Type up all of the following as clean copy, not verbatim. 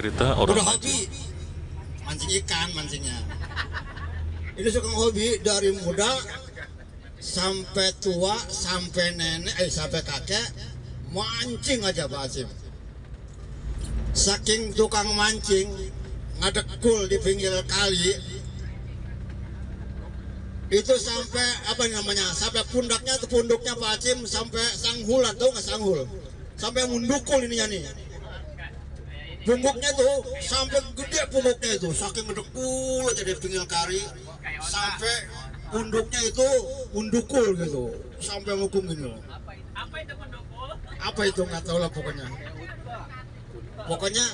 Cerita Udah orang hobi mancing ikan mancingnya. Ini suka hobi dari muda sampai tua, sampai nenek, sampai kakek mancing aja Pak Azim. Saking tukang mancing ngadekul di pinggir kali itu sampai apa namanya, sampai punduknya Pak Azim sampai sanghul, atau nggak sanghul, sampai mundukul ininya nih. Pungguknya tuh sampai gede, pungguknya itu saking ngedekul aja di pinggir kali sampai punduknya itu undukul gitu, sampai mukung gini loh. Apa itu mendukul? Apa itu nggak tahu lah pokoknya. Pokoknya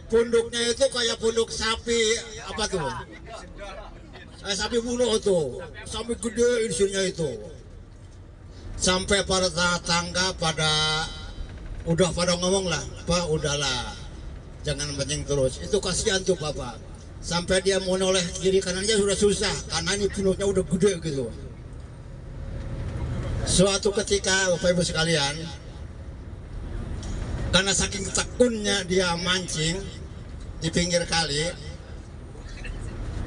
punduknya itu kayak punduk sapi apa tuh? Sapi bunuh tuh, sampai gede isinya itu. Sampai para tetangga pada udah pada ngomong lah, Pak udahlah, jangan mancing terus. Itu kasihan tuh Bapak. Sampai dia mau noleh kiri kanannya sudah susah karena ini punduknya udah gede gitu. Suatu ketika Bapak Ibu sekalian, karena saking tekunnya dia mancing di pinggir kali,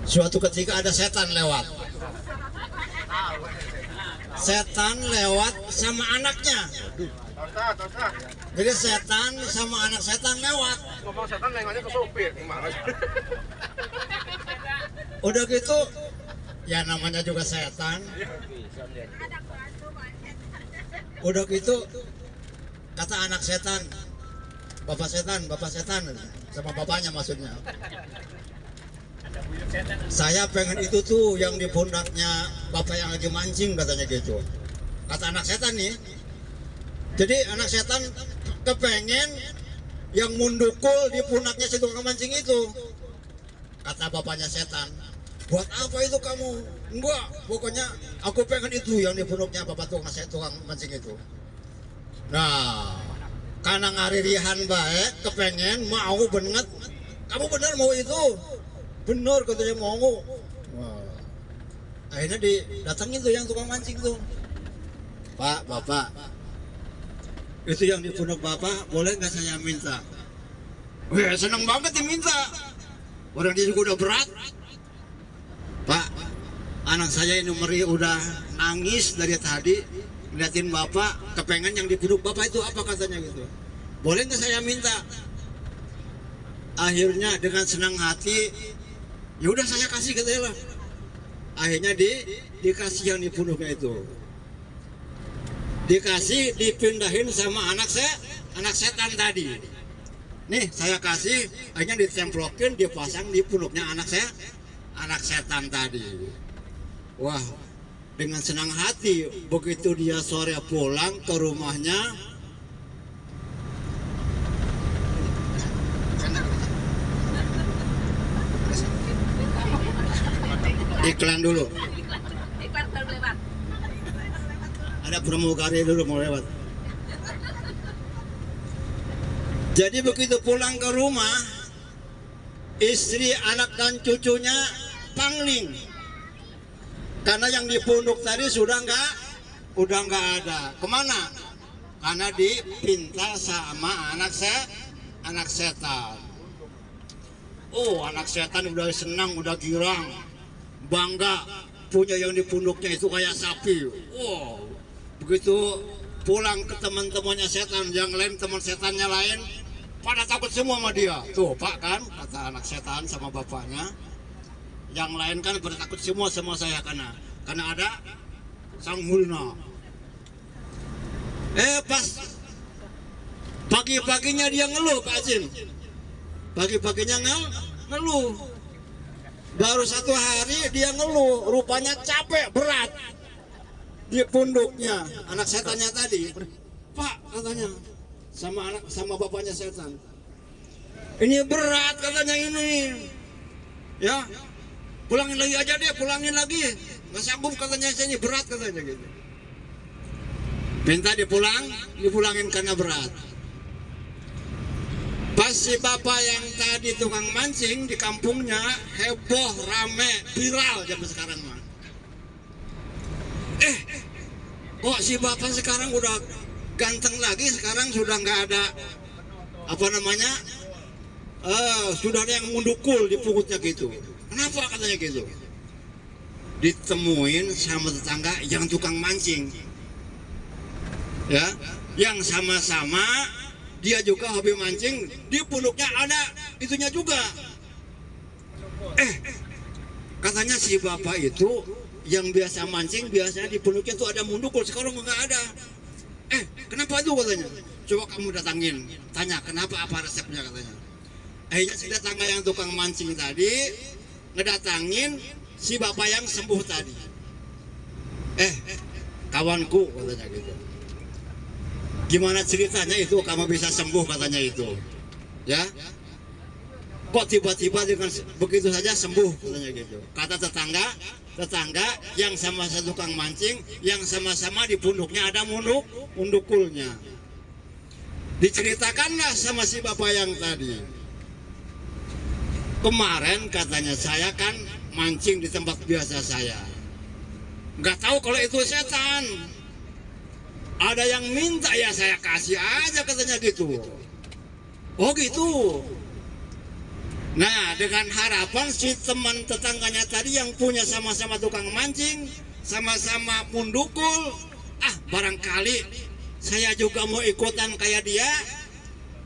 suatu ketika ada setan lewat. Setan lewat sama anaknya. Jadi setan sama anak setan lewat. Ngomong setan nengoknya ke sopir gimana? Udah gitu, ya namanya juga setan. Udah gitu, kata anak setan, bapak setan, sama bapaknya maksudnya. Saya pengen itu tuh yang di pundaknya bapak yang lagi mancing, katanya gitu. Kata anak setan nih. Jadi anak setan kepengen yang mundukul di pundaknya si tukang mancing itu. Kata bapaknya setan, buat apa itu kamu? Enggak, pokoknya aku pengen itu yang di pundaknya bapak tukang mancing itu. Nah, karena ngaririhan baik, kepengen mau banget. Kamu benar mau itu? Benar katanya mau. Wah. Akhirnya didatangin tuh yang tukang mancing tuh. Pak, bapak, itu yang di pundak bapak boleh nggak saya minta? Wah, senang banget diminta. Orang dia juga udah berat. Pak, anak saya ini udah nangis dari tadi ngeliatin bapak, kepengen yang di pundak bapak itu apa katanya gitu. Boleh nggak saya minta? Akhirnya dengan senang hati, ya udah saya kasih katanya lah. Akhirnya dikasih yang di pundaknya itu. Dikasih, dipindahin sama anak setan tadi. Nih saya kasih, akhirnya ditemplokin, dipasang di pundaknya anak setan tadi. Wah, dengan senang hati begitu dia sore pulang ke rumahnya, iklan dulu. Iklan baru lewat. Ada pramugari dulu mau lewat. Jadi begitu pulang ke rumah, istri, anak dan cucunya pangling. Karena yang di punduk tadi sudah nggak ada. Kemana? Karena dipinta sama anak setan. Oh, anak setan udah senang, udah girang, bangga punya yang di punduknya itu kayak sapi. Wow, begitu pulang ke teman-temannya setan yang lain, teman setannya lain pada takut semua sama dia. Tuh Pak kan, kata anak setan sama bapaknya. Yang lain kan pada takut semua sama saya karena ada sang hulna. Pas pagi-paginya dia ngeluh Pak Azim. Pagi-paginya ngeluh. Baru 1 hari dia ngeluh, rupanya capek berat di punduknya anak setannya tadi. Pak katanya sama bapaknya setan, ini berat katanya ini. Ya, pulangin lagi aja deh, pulangin lagi. Nggak sanggup katanya saya, ini berat katanya gitu. Minta dipulangin karena berat. Pas si bapak yang tadi tukang mancing di kampungnya heboh, rame, viral zaman sekarang mah. Kok si bapak sekarang udah ganteng lagi, sekarang sudah nggak ada apa namanya sudah ada yang mendukul di pungutnya gitu. Kenapa katanya gitu? Ditemuin sama tetangga yang tukang mancing, ya, yang sama-sama dia juga hobi mancing, di punduknya ada itunya juga. Katanya si bapak itu yang biasa mancing biasanya di punduknya itu ada mundukul, sekarang nggak ada. Kenapa itu katanya? Coba kamu datangin, tanya kenapa, apa resepnya katanya. Akhirnya si tetangga yang tukang mancing tadi ngedatangin si bapak yang sembuh tadi. Kawanku katanya gitu. Gimana ceritanya itu kamu bisa sembuh katanya itu, ya? Kok tiba-tiba dengan begitu saja sembuh katanya gitu. Kata tetangga yang sama-sama tukang mancing, yang sama-sama di punduknya ada mundukulnya. Diceritakanlah sama si bapak yang tadi. Kemarin katanya saya kan mancing di tempat biasa saya. Nggak tahu kalau itu setan. Ada yang minta ya saya kasih aja katanya gitu. Oh gitu. Nah, dengan harapan si teman tetangganya tadi yang punya sama-sama tukang mancing, sama-sama mundukul, barangkali saya juga mau ikutan kayak dia,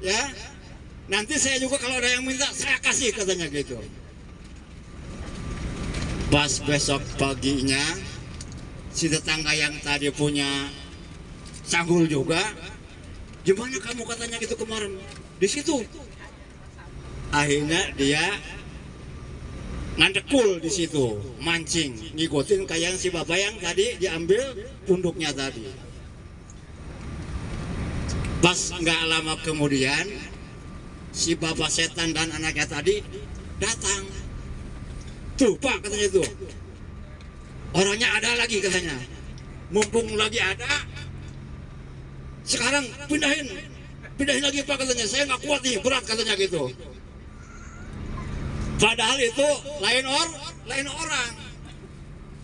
ya. Nanti saya juga kalau ada yang minta saya kasih katanya gitu. Pas besok paginya si tetangga yang tadi punya sanggul juga, gimana kamu katanya gitu kemarin di situ. Akhirnya dia ngandekul di situ, mancing, ngikutin kayak si bapak yang tadi diambil punduknya tadi. Pas nggak lama kemudian, si bapak setan dan anaknya tadi datang. Tuh Pak katanya itu, orangnya ada lagi katanya. Mumpung lagi ada, sekarang pindahin lagi Pak katanya. Saya nggak kuat nih, berat katanya gitu. Padahal itu lain orang.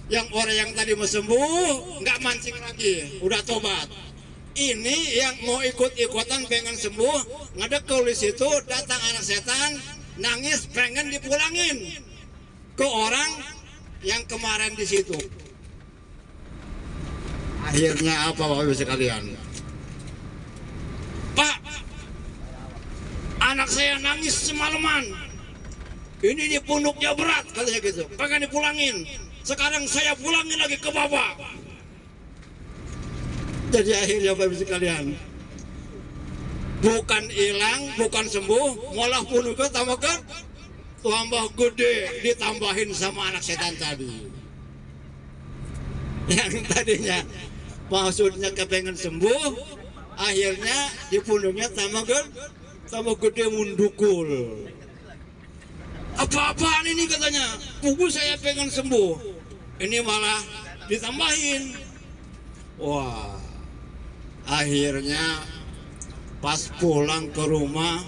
Yang orang yang tadi mau sembuh nggak mancing lagi, udah tobat. Ini yang mau ikut-ikutan pengen sembuh, ngedekul di situ, datang anak setan, nangis pengen dipulangin ke orang yang kemarin di situ. Akhirnya apa Bapak Ibu sekalian? Pak, anak saya nangis semalaman. Ini di punduknya berat katanya gitu, pengen dipulangin. Sekarang saya pulangin lagi ke Bapak. Jadi akhirnya Bapak Ibu sekalian, bukan hilang, bukan sembuh, malah punduknya tambah gede, ditambahin sama anak setan tadi. Yang tadinya maksudnya kepengen sembuh, akhirnya di punduknya tambah gede mundukul. Apa-apaan ini katanya, buku saya pengen sembuh, ini malah ditambahin. Wah, akhirnya pas pulang ke rumah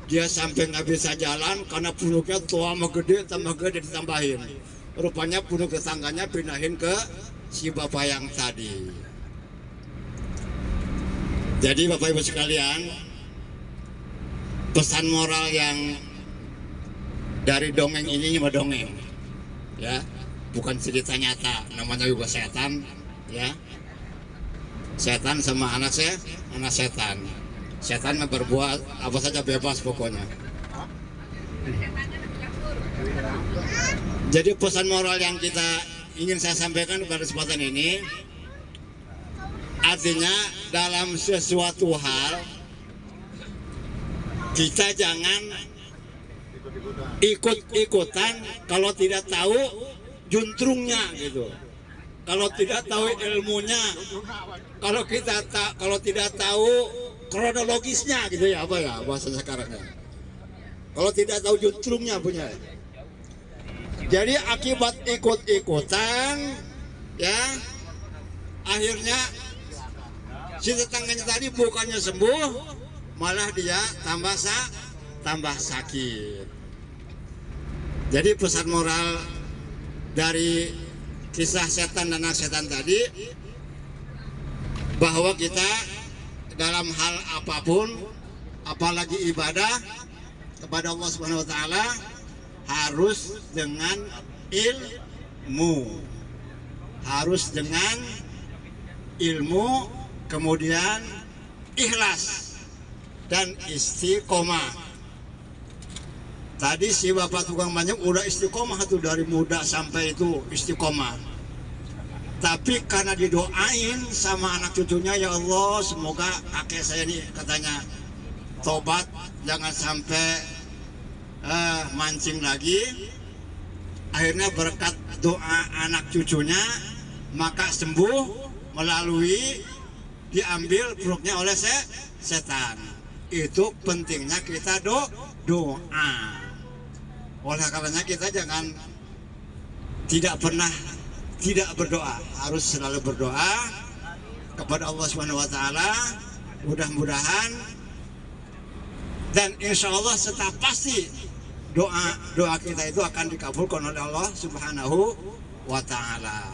dia sampai nggak bisa jalan karena punduknya tambah gede ditambahin. Rupanya punduk tetangganya pindahin ke si bapak yang tadi. Jadi Bapak Ibu sekalian, pesan moral yang dari dongeng ini cuma dongeng, ya, bukan cerita nyata. Namanya juga setan, ya. Setan sama anak setan. Setan berbuat apa saja bebas pokoknya. Jadi pesan moral yang ingin saya sampaikan pada kesempatan ini, artinya dalam sesuatu hal kita jangan ikut-ikutan kalau tidak tahu juntrungnya gitu, kalau tidak tahu ilmunya, kalau tidak tahu kronologisnya gitu ya, apa ya bahasa sekarangnya, kalau tidak tahu juntrungnya punya. Jadi akibat ikut-ikutan, ya, akhirnya si tetangganya tadi bukannya sembuh, malah dia tambah sakit. Jadi pesan moral dari kisah setan dan anak setan tadi, bahwa kita dalam hal apapun, apalagi ibadah, kepada Allah Subhanahu wa taala harus dengan ilmu. Harus dengan ilmu, kemudian ikhlas dan istiqomah. Tadi si bapak tukang banyak udah istiqomah tuh dari muda sampai itu istiqomah. Tapi karena didoain sama anak cucunya, ya Allah semoga kakek saya ini katanya tobat, jangan sampai mancing lagi. Akhirnya berkat doa anak cucunya maka sembuh melalui diambil perutnya oleh setan. Itu pentingnya kita doa. Oleh karenanya kita jangan tidak pernah tidak berdoa, harus selalu berdoa kepada Allah Subhanahu wa taala. Mudah-mudahan dan insya Allah serta pasti doa kita itu akan dikabulkan oleh Allah Subhanahu wa taala.